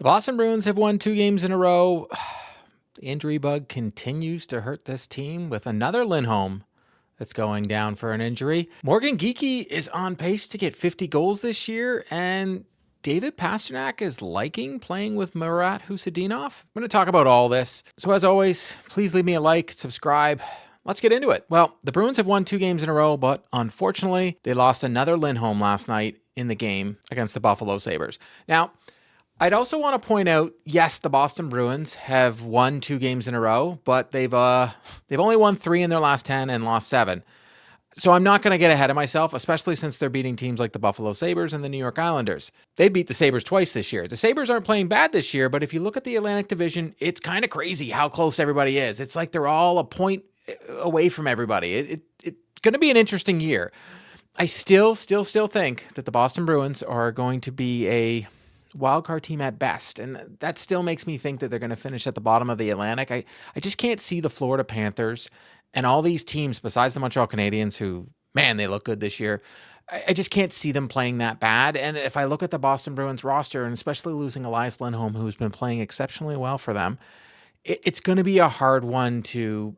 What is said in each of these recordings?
The Boston Bruins have won 2 games in a row. The injury bug continues to hurt this team with another Lindholm that's going down for an injury. Morgan Geekie is on pace to get 50 goals this year, and David Pastrnak is liking playing with Murat Husadinov. I'm going to talk about all this. So as always, please leave me a like, subscribe. Let's get into it. Well, the Bruins have won 2 games in a row, but unfortunately, they lost another Lindholm last night in the game against the Buffalo Sabres. Now, I'd also want to point out, yes, the Boston Bruins have won 2 games in a row, but they've only won 3 in their last 10 and lost 7. So I'm not going to get ahead of myself, especially since they're beating teams like the Buffalo Sabres and the New York Islanders. They beat the Sabres twice this year. The Sabres aren't playing bad this year, but if you look at the Atlantic Division, it's kind of crazy how close everybody is. It's like they're all a point away from everybody. It's going to be an interesting year. I still think that the Boston Bruins are going to be a wildcard team at best, and that still makes me think that they're going to finish at the bottom of the Atlantic. I just can't see the Florida Panthers and all these teams besides the Montreal Canadiens, who, man, they look good this year. I just can't see them playing that bad. And if I look at the Boston Bruins roster, and especially losing Elias Lindholm, who's been playing exceptionally well for them, it's going to be a hard one to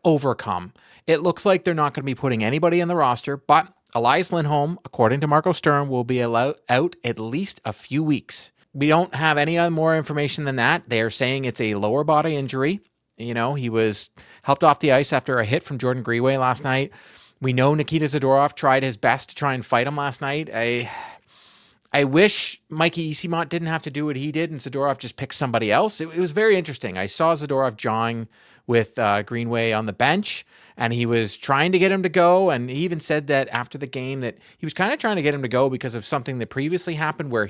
overcome. It looks like they're not going to be putting anybody in the roster, but Elias Lindholm, according to Marco Sturm, will be out at least a few weeks. We don't have any more information than that. They are saying it's a lower body injury. You know, he was helped off the ice after a hit from Jordan Greenway last night. We know Nikita Zadorov tried his best to try and fight him last night. I wish Mikey Easemont didn't have to do what he did and Zadorov just picked somebody else. It was very interesting. I saw Zadorov jawing with Greenway on the bench, and he was trying to get him to go, and he even said that after the game that he was kind of trying to get him to go because of something that previously happened where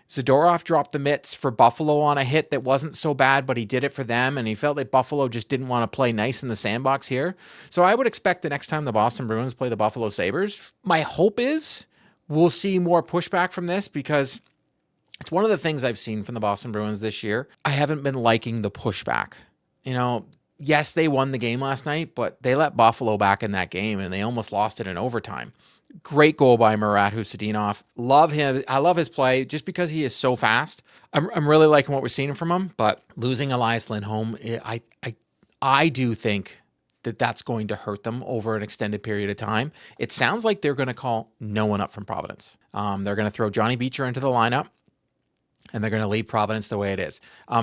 Zadorov dropped the mitts for Buffalo on a hit that wasn't so bad, but he did it for them, and he felt like Buffalo just didn't want to play nice in the sandbox here. So I would expect the next time the Boston Bruins play the Buffalo Sabres, my hope is we'll see more pushback from this, because it's one of the things I've seen from the Boston Bruins this year. I haven't been liking the pushback. You know, yes, they won the game last night, but they let Buffalo back in that game, and they almost lost it in overtime. Great goal by Murat Husadinov. Love him. I love his play just because he is so fast. I'm really liking what we're seeing from him, but losing Elias Lindholm, I do think that's going to hurt them over an extended period of time. It sounds like they're going to call no one up from Providence. They're going to throw Johnny Beecher into the lineup, and they're going to leave Providence the way it is.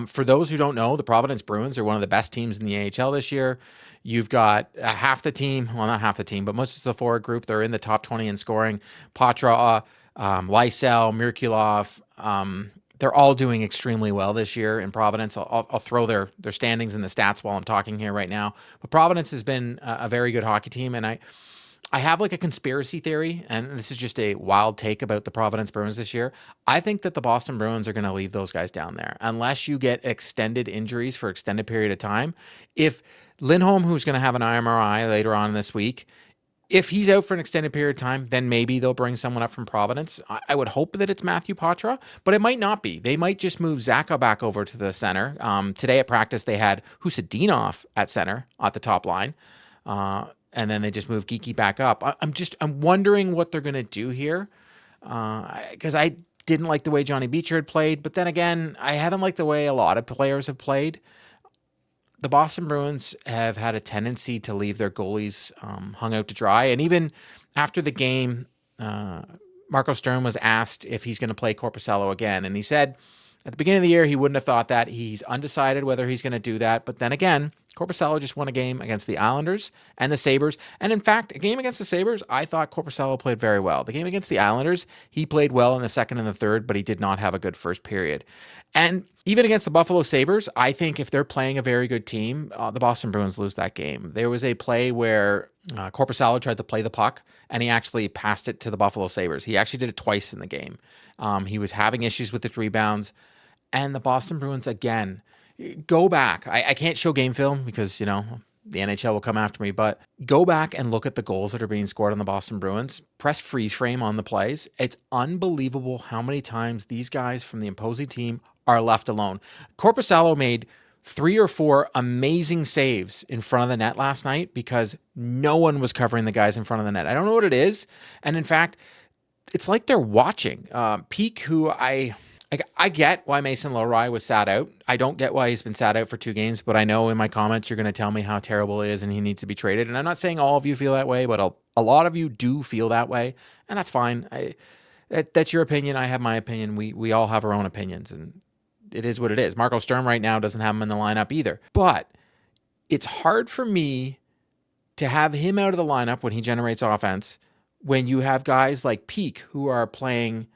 For those who don't know, the Providence Bruins are one of the best teams in the AHL this year. You've got half the team, well, not half the team, but most of the forward group, they're in the top 20 in scoring. Patra, Lysell, Mirkulov, they're all doing extremely well this year in Providence. I'll throw their standings and the stats while I'm talking here right now. But Providence has been a very good hockey team, and I have like a conspiracy theory, and this is just a wild take about the Providence Bruins this year. I think that the Boston Bruins are going to leave those guys down there unless you get extended injuries for extended period of time. If Lindholm, who's going to have an MRI later on this week, if he's out for an extended period of time, then maybe they'll bring someone up from Providence. I would hope that it's Matthew Patra, but it might not be. They might just move Zaka back over to the center. Today at practice, they had Husadinov at center at the top line. And then they just moved Geekie back up. I'm wondering what they're going to do here, because I didn't like the way Johnny Beecher had played, but then again, I haven't liked the way a lot of players have played. The Boston Bruins have had a tendency to leave their goalies hung out to dry, and even after the game, Marco Sturm was asked if he's going to play Korpisalo again, and he said at the beginning of the year he wouldn't have thought that. He's undecided whether he's going to do that, but then again, Korpisalo just won a game against the Islanders and the Sabres. And in fact, a game against the Sabres, I thought Korpisalo played very well. The game against the Islanders, he played well in the second and the third, but he did not have a good first period. And even against the Buffalo Sabres, I think if they're playing a very good team, the Boston Bruins lose that game. There was a play where Korpisalo tried to play the puck, and he actually passed it to the Buffalo Sabres. He actually did it twice in the game. He was having issues with his rebounds. And the Boston Bruins, again, go back. I can't show game film because, the NHL will come after me, but go back and look at the goals that are being scored on the Boston Bruins. Press freeze frame on the plays. It's unbelievable how many times these guys from the opposing team are left alone. Korpisalo made 3 or 4 amazing saves in front of the net last night because no one was covering the guys in front of the net. I don't know what it is. And in fact, it's like they're watching. Peak, who I I get why Mason Lohrei was sat out. I don't get why he's been sat out for 2 games, but I know in my comments you're going to tell me how terrible he is and he needs to be traded. And I'm not saying all of you feel that way, but a lot of you do feel that way, and that's fine. That's your opinion. I have my opinion. We all have our own opinions, and it is what it is. Marco Sturm right now doesn't have him in the lineup either. But it's hard for me to have him out of the lineup when he generates offense when you have guys like Peak who are playing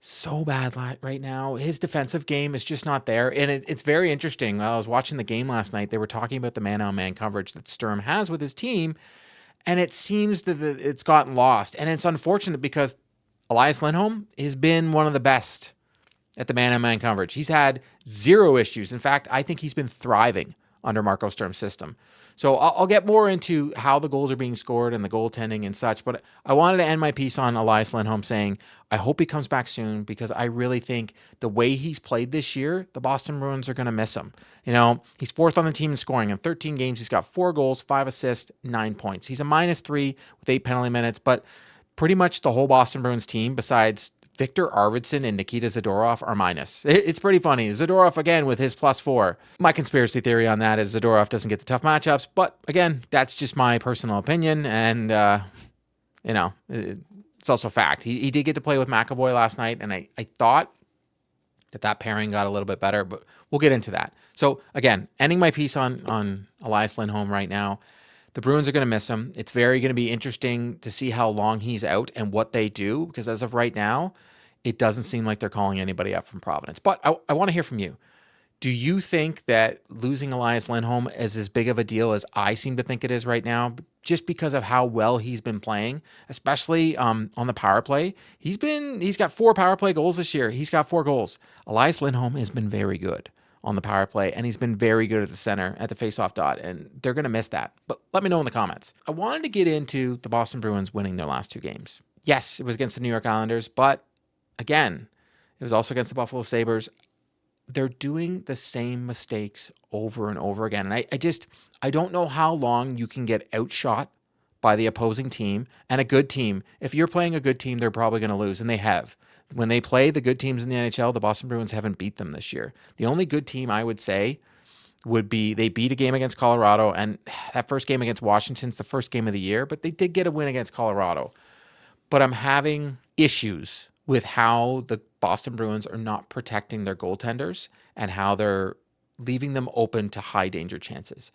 so bad right now. His defensive game is just not there. And it's very interesting. I was watching the game last night. They were talking about the man-on-man coverage that Sturm has with his team, and it seems that it's gotten lost. And it's unfortunate because Elias Lindholm has been one of the best at the man-on-man coverage. He's had 0 issues. In fact, I think he's been thriving under Marco Sturm's system. So I'll get more into how the goals are being scored and the goaltending and such, but I wanted to end my piece on Elias Lindholm saying, I hope he comes back soon because I really think the way he's played this year, the Boston Bruins are going to miss him. You know, he's 4th on the team in scoring. In 13 games, he's got 4 goals, 5 assists, 9 points. He's a -3 with 8 penalty minutes, but pretty much the whole Boston Bruins team, besides Victor Arvidsson and Nikita Zadorov, are minus. It's pretty funny. Zadorov, again, with his +4. My conspiracy theory on that is Zadorov doesn't get the tough matchups. But, again, that's just my personal opinion. And, it's also fact. He did get to play with McAvoy last night. And I thought that pairing got a little bit better. But we'll get into that. So, again, ending my piece on Elias Lindholm right now. The Bruins are going to miss him. It's very going to be interesting to see how long he's out and what they do, because as of right now, it doesn't seem like they're calling anybody up from Providence. But I want to hear from you. Do you think that losing Elias Lindholm is as big of a deal as I seem to think it is right now, just because of how well he's been playing, especially on the power play? He's got 4 power play goals this year. He's got 4 goals. Elias Lindholm has been very good on the power play, and he's been very good at the center, at the faceoff dot, and they're going to miss that. But let me know in the comments. I wanted to get into the Boston Bruins winning their last 2 games. Yes, it was against the New York Islanders, but again, it was also against the Buffalo Sabres. They're doing the same mistakes over and over again, and I don't know how long you can get outshot by the opposing team, and a good team. If you're playing a good team, they're probably going to lose, and they have. When they play the good teams in the NHL, the Boston Bruins haven't beat them this year. The only good team I would say would be they beat a game against Colorado, and that first game against Washington's the first game of the year, but they did get a win against Colorado. But I'm having issues with how the Boston Bruins are not protecting their goaltenders and how they're leaving them open to high danger chances.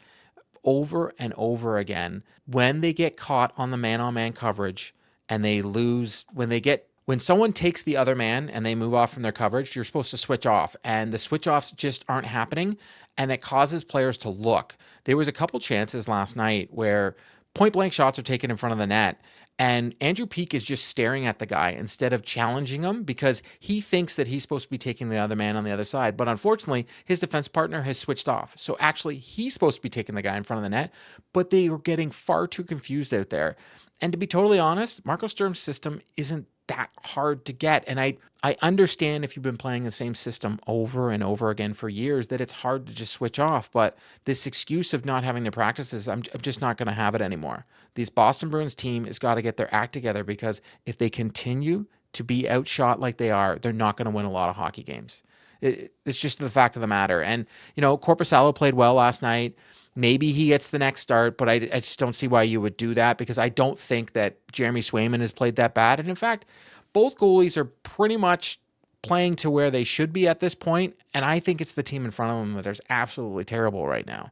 Over and over again, when they get caught on the man-on-man coverage and they lose, when someone takes the other man and they move off from their coverage, you're supposed to switch off, and the switch offs just aren't happening, and it causes players to look. There was a couple chances last night where point blank shots are taken in front of the net, and Andrew Peak is just staring at the guy instead of challenging him because he thinks that he's supposed to be taking the other man on the other side. But unfortunately, his defense partner has switched off. So actually, he's supposed to be taking the guy in front of the net, but they were getting far too confused out there. And to be totally honest, Marco Sturm's system isn't that hard to get. And I understand if you've been playing the same system over and over again for years that it's hard to just switch off. But this excuse of not having the practices, I'm just not going to have it anymore. This Boston Bruins team has got to get their act together, because if they continue to be outshot like they are, they're not going to win a lot of hockey games. It's just the fact of the matter. And, Korpisalo played well last night. Maybe he gets the next start, but I just don't see why you would do that, because I don't think that Jeremy Swayman has played that bad. And in fact, both goalies are pretty much playing to where they should be at this point, and I think it's the team in front of them that is absolutely terrible right now.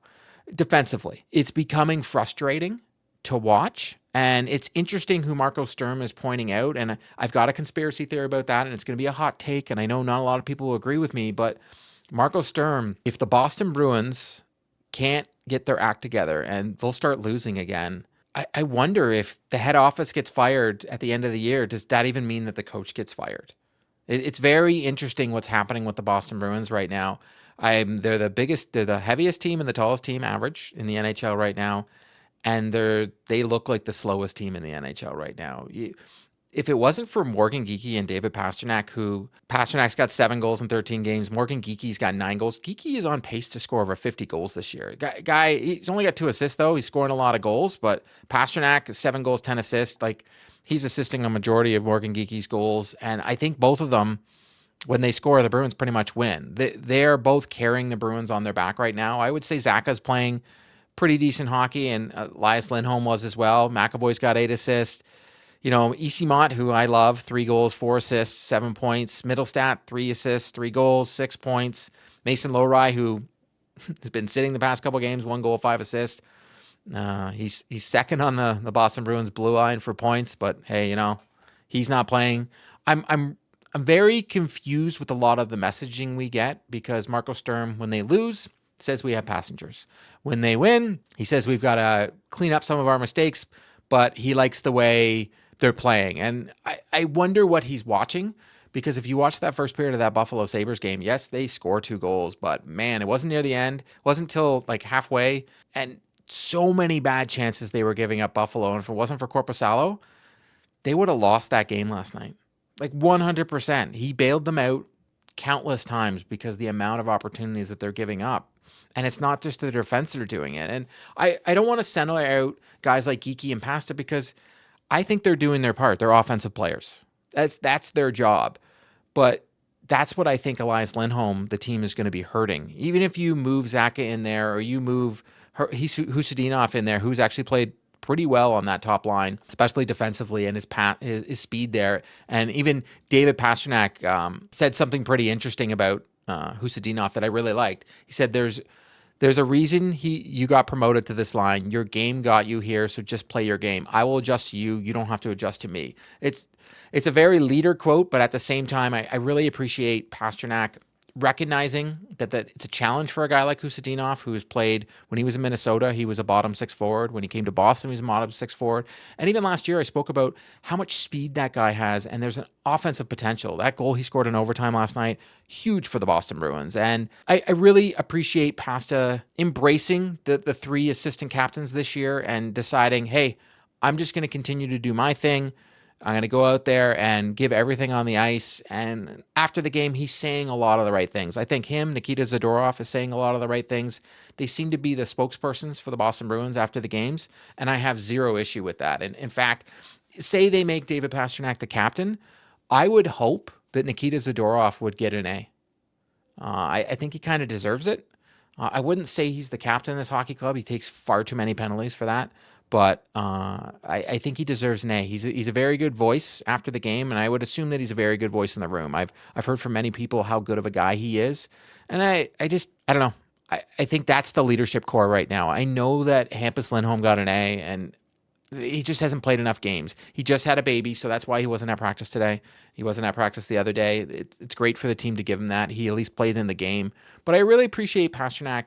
Defensively, it's becoming frustrating to watch, and it's interesting who Marco Sturm is pointing out, and I've got a conspiracy theory about that, and it's going to be a hot take, and I know not a lot of people will agree with me, but Marco Sturm, if the Boston Bruins can't get their act together and they'll start losing again, I wonder if the head office gets fired at the end of the year, does that even mean that the coach gets fired? It's very interesting what's happening with the Boston Bruins right now. They're the heaviest team and the tallest team average in the NHL right now, and they look like the slowest team in the NHL right now. If it wasn't for Morgan Geekie and David Pastrnak, Pasternak's got 7 goals in 13 games, Morgan Geekie's got 9 goals. Geekie is on pace to score over 50 goals this year. Guy, he's only got 2 assists, though. He's scoring a lot of goals, but Pastrnak, 7 goals, 10 assists. He's assisting a majority of Morgan Geekie's goals, and I think both of them when they score, the Bruins pretty much win. They're both carrying the Bruins on their back right now. I would say Zacha's playing pretty decent hockey, and Elias Lindholm was as well. McAvoy's got 8 assists. EC Mott, who I love, 3 goals, 4 assists, 7 points. Middlestat, 3 assists, 3 goals, 6 points. Mason Lowry, who has been sitting the past couple games, 1 goal, 5 assists. He's second on the Boston Bruins blue line for points, but hey, he's not playing. I'm very confused with a lot of the messaging we get, because Marco Sturm, when they lose, says we have passengers. When they win, he says we've got to clean up some of our mistakes, but he likes the way they're playing. And I wonder what he's watching, because if you watch that first period of that Buffalo Sabres game, yes, they score 2 goals, but man, it wasn't near the end. It wasn't until like halfway, and so many bad chances they were giving up Buffalo. And if it wasn't for Korpisalo, they would have lost that game last night. Like 100%. He bailed them out countless times because the amount of opportunities that they're giving up. And it's not just the defense that are doing it. And I don't want to single out guys like Geekie and Pasta, because I think they're doing their part. They're offensive players. That's their job. But that's what I think Elias Lindholm, the team, is going to be hurting. Even if you move Zacha in there, or you move Husadinov in there, who's actually played pretty well on that top line, especially defensively, and his speed there. And even David Pastrnak said something pretty interesting about Husadinov that I really liked. He said there's a reason you got promoted to this line. Your game got you here, so just play your game. I will adjust to you. You don't have to adjust to me. It's a very leader quote, but at the same time, I really appreciate Pastrnak recognizing that it's a challenge for a guy like Husadinov, who has played, when he was in Minnesota, he was a bottom 6 forward. When he came to Boston, he was a bottom 6 forward. And even last year, I spoke about how much speed that guy has, and there's an offensive potential. That goal he scored in overtime last night, huge for the Boston Bruins. And I really appreciate Pasta embracing the 3 assistant captains this year and deciding, hey, I'm just going to continue to do my thing. I'm going to go out there and give everything on the ice. And after the game, he's saying a lot of the right things. I think Nikita Zadorov is saying a lot of the right things. They seem to be the spokespersons for the Boston Bruins after the games, and I have zero issue with that. And in fact, say they make David Pastrnak the captain, I would hope that Nikita Zadorov would get an A. I think he kind of deserves it. I wouldn't say he's the captain of this hockey club. He takes far too many penalties for that. But I think he deserves an A. He's a very good voice after the game, and I would assume that he's a very good voice in the room. I've heard from many people how good of a guy he is, and I don't know. I think that's the leadership core right now. I know that Hampus Lindholm got an A, and he just hasn't played enough games. He just had a baby, so that's why he wasn't at practice today. He wasn't at practice the other day. It's great for the team to give him that. He at least played in the game. But I really appreciate Pastrnak,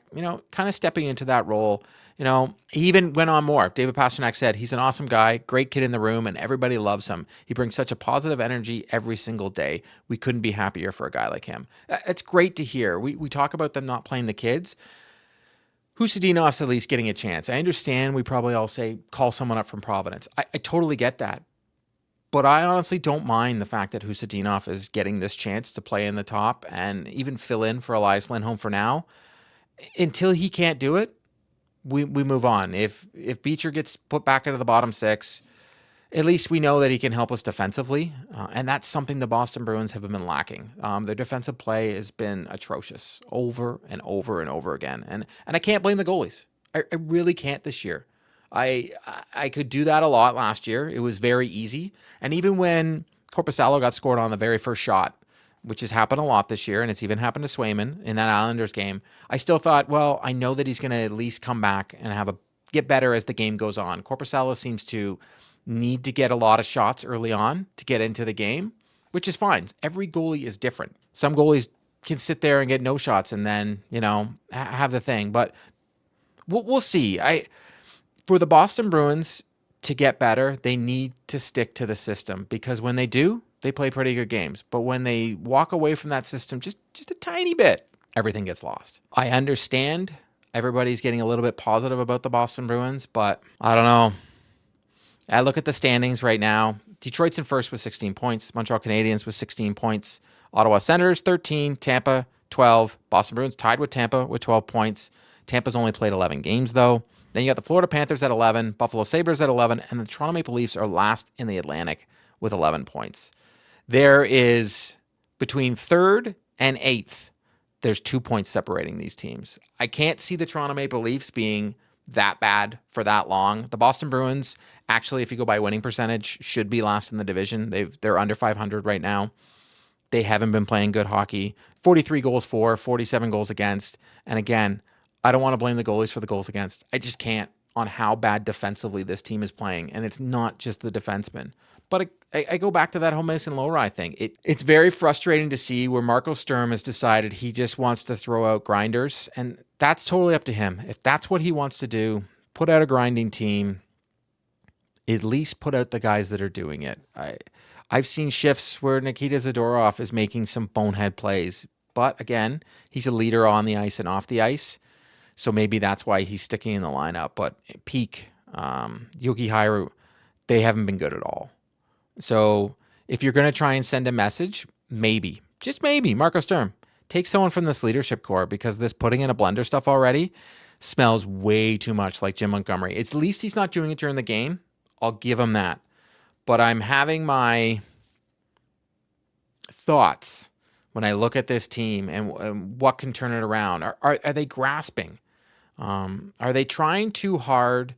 kind of stepping into that role. He even went on more. David Pastrnak said he's an awesome guy, great kid in the room, and everybody loves him. He brings such a positive energy every single day. We couldn't be happier for a guy like him. It's great to hear. We talk about them not playing the kids. Husadinov's at least getting a chance. I understand we probably all say call someone up from Providence. I totally get that. But I honestly don't mind the fact that Husadinov is getting this chance to play in the top and even fill in for Elias Lindholm for now. Until he can't do it, we move on. If Beecher gets put back into the bottom 6, at least we know that he can help us defensively, and that's something the Boston Bruins have been lacking. Their defensive play has been atrocious over and over and over again, and I can't blame the goalies. I really can't this year. I could do that a lot last year. It was very easy, and even when Korpisalo got scored on the very first shot, which has happened a lot this year, and it's even happened to Swayman in that Islanders game, I still thought, well, I know that he's going to at least come back and get better as the game goes on. Korpisalo seems to need to get a lot of shots early on to get into the game, which is fine. Every goalie is different. Some goalies can sit there and get no shots and then, have the thing. But we'll see. For the Boston Bruins to get better, they need to stick to the system, because when they do, they play pretty good games. But when they walk away from that system just a tiny bit, everything gets lost. I understand everybody's getting a little bit positive about the Boston Bruins, but I don't know. I look at the standings right now. Detroit's in first with 16 points. Montreal Canadiens with 16 points. Ottawa Senators, 13. Tampa, 12. Boston Bruins tied with Tampa with 12 points. Tampa's only played 11 games, though. Then you got the Florida Panthers at 11. Buffalo Sabres at 11. And the Toronto Maple Leafs are last in the Atlantic with 11 points. There is between 3rd and 8th, there's 2 points separating these teams. I can't see the Toronto Maple Leafs being that bad for that long. The Boston Bruins, actually, if you go by winning percentage, should be last in the division. They're under 500 right now. They haven't been playing good hockey. 43 goals for, 47 goals against. And again, I don't want to blame the goalies for the goals against. I just can't on how bad defensively this team is playing. And it's not just the defensemen. But I go back to that whole Mason Lohrei thing. It's very frustrating to see where Marco Sturm has decided he just wants to throw out grinders. And that's totally up to him. If that's what he wants to do, put out a grinding team. At least put out the guys that are doing it. I've seen shifts where Nikita Zadorov is making some bonehead plays. But again, he's a leader on the ice and off the ice. So maybe that's why he's sticking in the lineup. But peak, Yogi Haru, they haven't been good at all. So if you're going to try and send a message, maybe, just maybe, Marco Sturm, take someone from this leadership core, because this putting in a blender stuff already smells way too much like Jim Montgomery. It's at least he's not doing it during the game. I'll give him that. But I'm having my thoughts when I look at this team and what can turn it around. Are they grasping? Are they trying too hard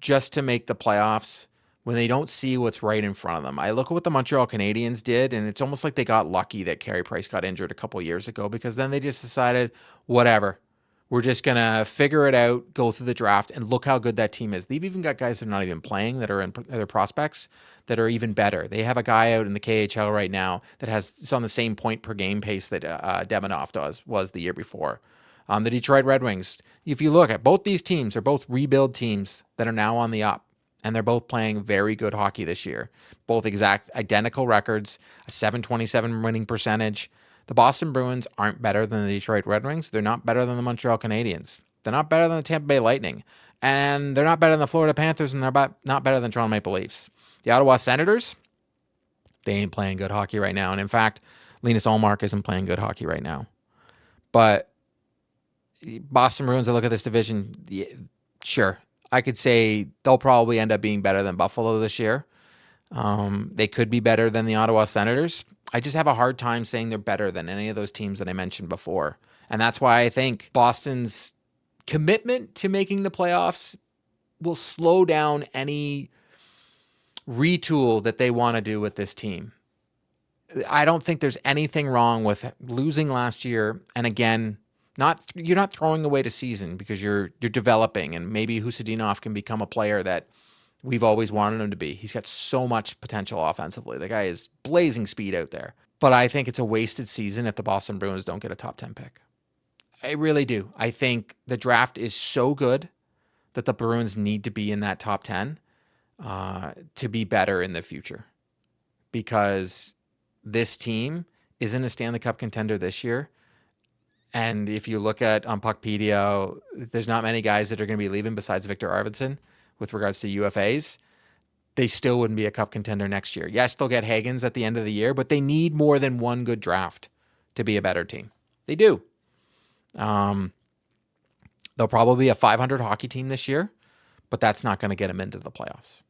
just to make the playoffs when they don't see what's right in front of them? I look at what the Montreal Canadiens did, and it's almost like they got lucky that Carey Price got injured a couple years ago, because then they just decided, whatever, we're just going to figure it out, go through the draft, and look how good that team is. They've even got guys that are not even playing that are in their prospects that are even better. They have a guy out in the KHL right now that is on the same point per game pace that Demonoff was the year before. The Detroit Red Wings, if you look at both these teams, they're both rebuild teams that are now on the up. And they're both playing very good hockey this year. Both exact identical records, a .727 winning percentage. The Boston Bruins aren't better than the Detroit Red Wings. They're not better than the Montreal Canadiens. They're not better than the Tampa Bay Lightning. And they're not better than the Florida Panthers, and they're not better than Toronto Maple Leafs. The Ottawa Senators, they ain't playing good hockey right now. And in fact, Linus Ullmark isn't playing good hockey right now. But Boston Bruins, I look at this division, sure, I could say they'll probably end up being better than Buffalo this year. They could be better than the Ottawa Senators. I just have a hard time saying they're better than any of those teams that I mentioned before. And that's why I think Boston's commitment to making the playoffs will slow down any retool that they want to do with this team. I don't think there's anything wrong with losing last year. And again, you're not throwing away the season, because you're developing, and maybe Husadinov can become a player that we've always wanted him to be. He's got so much potential offensively. The guy is blazing speed out there. But I think it's a wasted season if the Boston Bruins don't get a top 10 pick. I really do. I think the draft is so good that the Bruins need to be in that top 10 to be better in the future, because this team isn't a Stanley Cup contender this year. And if you look at on Puckpedia, there's not many guys that are going to be leaving besides Victor Arvidsson with regards to UFAs. They still wouldn't be a cup contender next year. Yes, they'll get Hagens at the end of the year, but they need more than one good draft to be a better team. They do. They'll probably be a 500 hockey team this year, but that's not going to get them into the playoffs.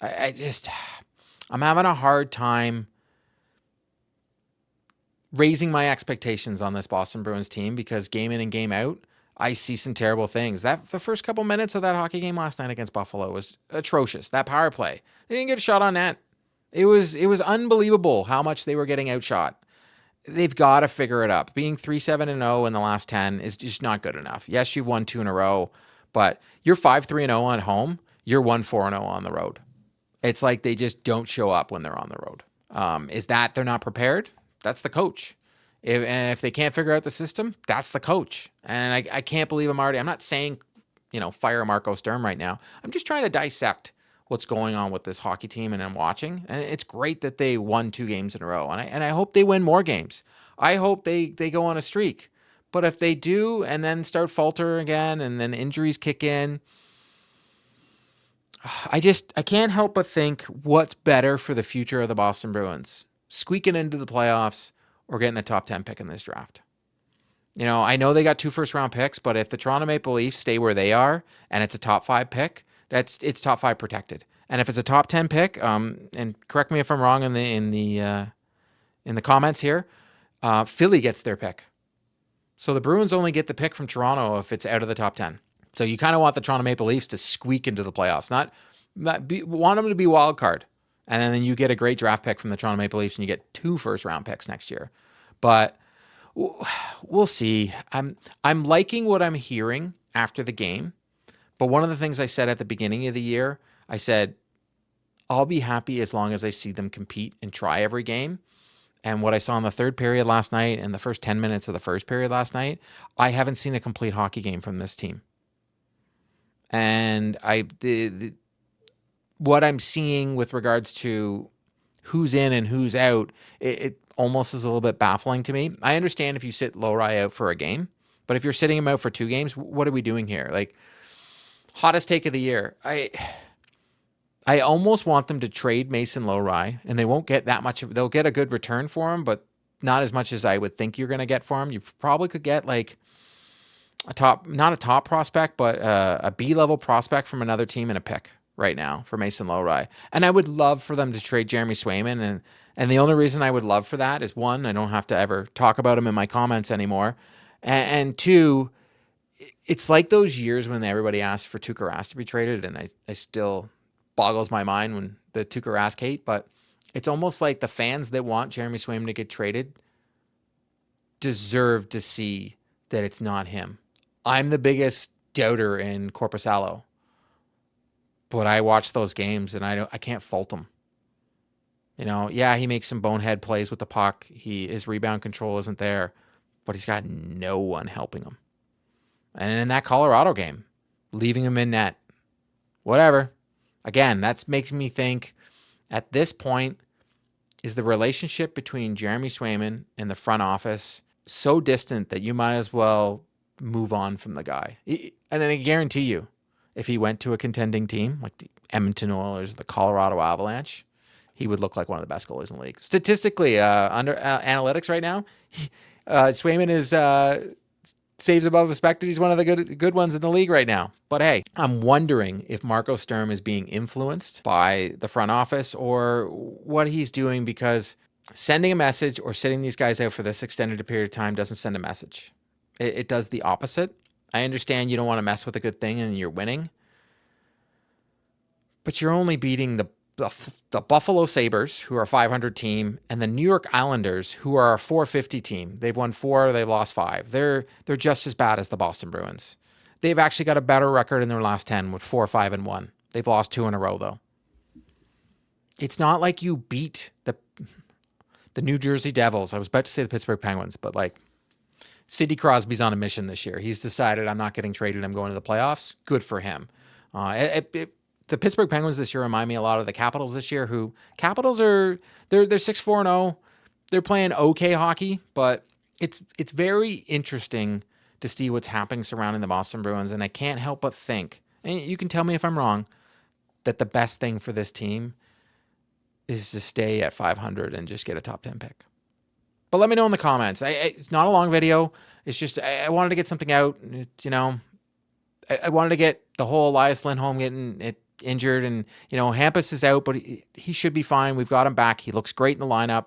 I'm having a hard time raising my expectations on this Boston Bruins team, because game in and game out, I see some terrible things. The first couple minutes of that hockey game last night against Buffalo was atrocious. That power play, they didn't get a shot on net. It was unbelievable how much they were getting outshot. They've got to figure it up. Being 3-7-0 in the last 10 is just not good enough. Yes, you've won 2 in a row, but you're 5-3-0 at home. You're 1-4-0 on the road. It's like they just don't show up when they're on the road. Is that they're not prepared? That's the coach. If they can't figure out the system, that's the coach. And I can't believe I'm not saying, fire Marco Sturm right now. I'm just trying to dissect what's going on with this hockey team, and I'm watching. And it's great that they won 2 games in a row. And I hope they win more games. I hope they go on a streak. But if they do and then start falter again and then injuries kick in, I can't help but think, what's better for the future of the Boston Bruins? Squeaking into the playoffs or getting a top 10 pick in this draft? I know they got 2 first-round picks, but if the Toronto Maple Leafs stay where they are and it's a top 5 pick, it's top 5 protected. And if it's a top 10 pick, and correct me if I'm wrong in in the comments here, Philly gets their pick. So the Bruins only get the pick from Toronto if it's out of the top 10. So you kind of want the Toronto Maple Leafs to squeak into the playoffs, want them to be wild card. And then you get a great draft pick from the Toronto Maple Leafs and you get 2 first-round picks next year. But we'll see. I'm liking what I'm hearing after the game. But one of the things I said at the beginning of the year, I said, I'll be happy as long as I see them compete and try every game. And what I saw in the third period last night and the first 10 minutes of the first period last night, I haven't seen a complete hockey game from this team. And what I'm seeing with regards to who's in and who's out, it almost is a little bit baffling to me. I understand if you sit Lowry out for a game, but if you're sitting him out for 2 games, what are we doing here? Like, hottest take of the year. I almost want them to trade Mason Lowry, and they won't get that much. They'll get a good return for him, but not as much as I would think you're going to get for him. You probably could get like not a top prospect, but a B-level prospect from another team and a pick right now for Mason Lowry. And I would love for them to trade Jeremy Swayman. And the only reason I would love for that is, 1, I don't have to ever talk about him in my comments anymore. And 2, it's like those years when everybody asked for Tuukka Rask to be traded, and I still boggles my mind when the Tuukka Rask hate, but it's almost like the fans that want Jeremy Swayman to get traded deserve to see that it's not him. I'm the biggest doubter in Korpisalo, but I watch those games and I can't fault him. Yeah, he makes some bonehead plays with the puck. His rebound control isn't there, but he's got no one helping him. And in that Colorado game, leaving him in net, whatever. Again, that makes me think, at this point, is the relationship between Jeremy Swayman and the front office so distant that you might as well move on from the guy? And I guarantee you, if he went to a contending team like the Edmonton Oilers or the Colorado Avalanche, he would look like one of the best goalies in the league. Statistically, under analytics right now, Swayman is saves above expected. He's one of the good ones in the league right now. But hey, I'm wondering if Marco Sturm is being influenced by the front office or what he's doing, because sending a message or sitting these guys out for this extended a period of time doesn't send a message. It does the opposite. I understand you don't want to mess with a good thing and you're winning, but you're only beating the Buffalo Sabres, who are a 500 team, and the New York Islanders, who are a 450 team. They've won 4, they've lost 5. They're just as bad as the Boston Bruins. They've actually got a better record in their last 10 with 4, 5, and 1. They've lost 2 in a row, though. It's not like you beat the New Jersey Devils. I was about to say the Pittsburgh Penguins, but like, Sidney Crosby's on a mission this year. He's decided, I'm not getting traded, I'm going to the playoffs. Good for him. The Pittsburgh Penguins this year remind me a lot of the Capitals this year, who Capitals are, they're 6-4-0. They're playing okay hockey, but it's very interesting to see what's happening surrounding the Boston Bruins. And I can't help but think, and you can tell me if I'm wrong, that the best thing for this team is to stay at 500 and just get a top 10 pick. But let me know in the comments. It's not a long video. It's just, I wanted to get something out. I wanted to get the whole Elias Lindholm getting it injured, and Hampus is out, but he should be fine. We've got him back. He looks great in the lineup.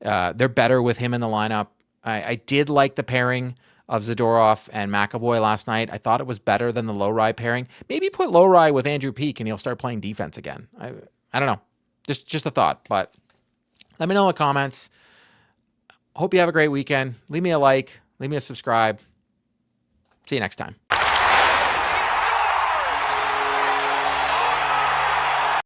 They're better with him in the lineup. I did like the pairing of Zadorov and McAvoy last night. I thought it was better than the Lowry pairing. Maybe put Lowry with Andrew Peeke and he'll start playing defense again. I don't know. Just a thought, but let me know in the comments. Hope you have a great weekend. Leave me a like. Leave me a subscribe. See you next time.